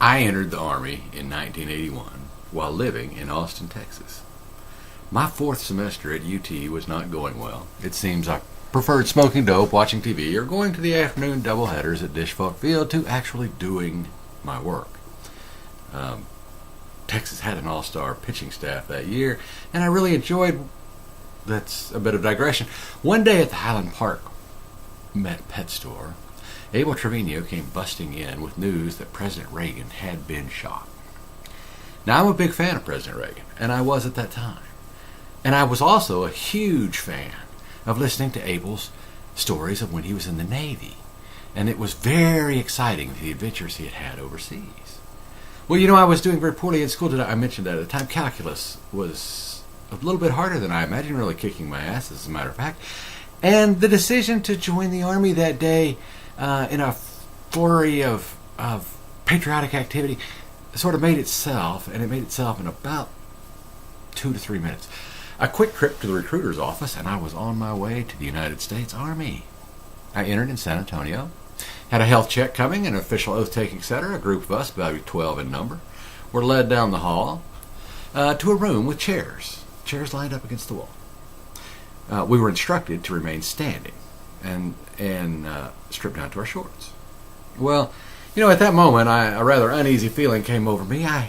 I entered the Army in 1981 while living in Austin, Texas. My fourth semester at UT was not going well. It seems I preferred smoking dope, watching TV, or going to the afternoon doubleheaders at Dishfalk Field to actually doing my work. Texas had an all-star pitching staff that year, and I really enjoyed. That's a bit of digression. One day at the Highland Park pet store, Abel Trevino came busting in with news that President Reagan had been shot. Now, I'm a big fan of President Reagan, and I was at that time. And I was also a huge fan of listening to Abel's stories of when he was in the Navy. And it was very exciting, the adventures he had had overseas. Well, I was doing very poorly in school today. I mentioned that at the time. Calculus was a little bit harder than I imagined, really kicking my ass, as a matter of fact. And the decision to join the Army that day in a flurry of patriotic activity sort of made itself, and it made itself in about 2 to 3 minutes. A quick trip to the recruiter's office, and I was on my way to the United States Army. I entered in San Antonio, had a health check coming, an official oath-taking, etc. A group of us, about 12 in number, were led down the hall to a room with chairs lined up against the wall. We were instructed to remain standing and strip down to our shorts. Well, at that moment, a rather uneasy feeling came over me. I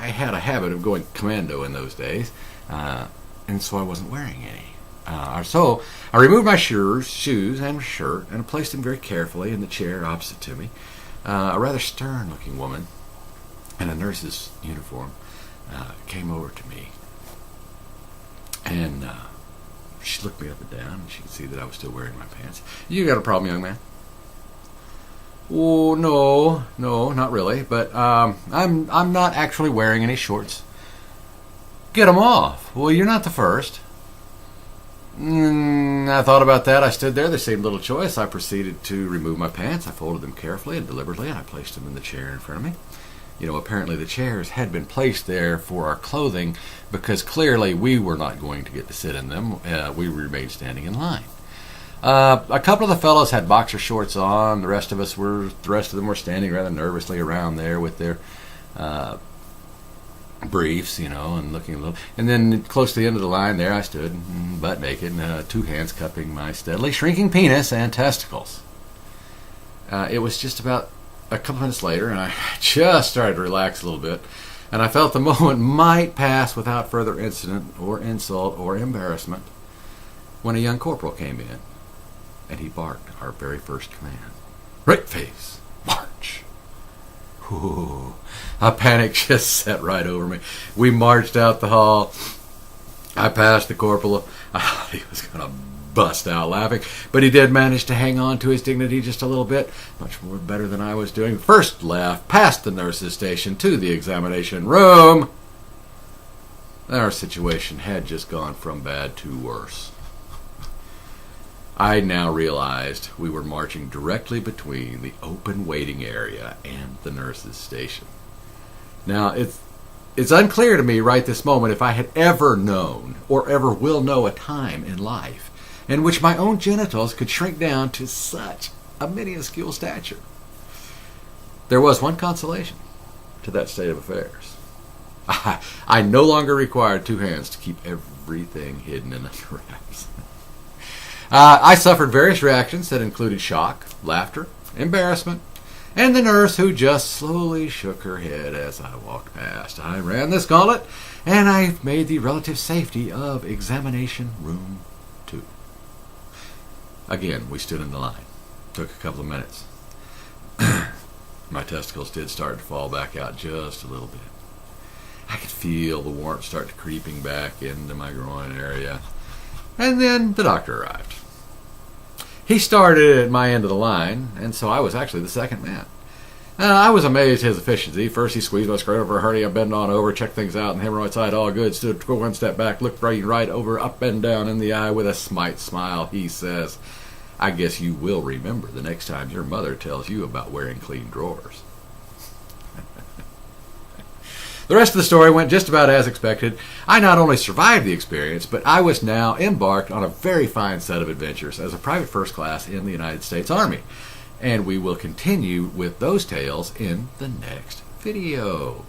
had a habit of going commando in those days, and so I wasn't wearing any. So I removed my shoes and shirt and placed them very carefully in the chair opposite to me. A rather stern-looking woman in a nurse's uniform came over to me, and she looked me up and down, and she could see that I was still wearing my pants. "You got a problem, young man?" "Oh, no, not really. But I'm not actually wearing any shorts." "Get them off." "Well, you're not the first." I thought about that. I stood there. There seemed little choice. I proceeded to remove my pants. I folded them carefully and deliberately, and I placed them in the chair in front of me. Apparently the chairs had been placed there for our clothing because clearly we were not going to get to sit in them. We remained standing in line. A couple of the fellows had boxer shorts on. The rest of them were standing rather nervously around there with their briefs, and looking a little. And then close to the end of the line there I stood, butt naked, 2 hands cupping my steadily shrinking penis and testicles. It was just about a couple minutes later, and I just started to relax a little bit, and I felt the moment might pass without further incident or insult or embarrassment when a young corporal came in, and he barked our very first command. "Right face, march." Ooh, a panic just set right over me. We marched out the hall. I passed the corporal. I thought he was going to bust out laughing, but he did manage to hang on to his dignity just a little bit, much more better than I was doing. First left, past the nurse's station, to the examination room. Our situation had just gone from bad to worse. I now realized we were marching directly between the open waiting area and the nurse's station. Now, it's unclear to me right this moment if I had ever known or ever will know a time in life in which my own genitals could shrink down to such a minuscule stature. There was one consolation to that state of affairs. I no longer required 2 hands to keep everything hidden in under wraps. I suffered various reactions that included shock, laughter, embarrassment, and the nurse who just slowly shook her head as I walked past. I ran this gauntlet, and I made the relative safety of examination room 2. Again, we stood in the line. Took a couple of minutes. My testicles did start to fall back out just a little bit. I could feel the warmth start creeping back into my groin area. And then the doctor arrived. He started at my end of the line, and so I was actually the second man. I was amazed at his efficiency. First, he squeezed my skirt over a hurry. I bent on over, checked things out, and hemorrhoid side all good. Stood 1 step back, looked right over, up and down in the eye with a slight smile. He says, "I guess you will remember the next time your mother tells you about wearing clean drawers." The rest of the story went just about as expected. I not only survived the experience, but I was now embarked on a very fine set of adventures as a private first class in the United States Army. And we will continue with those tales in the next video.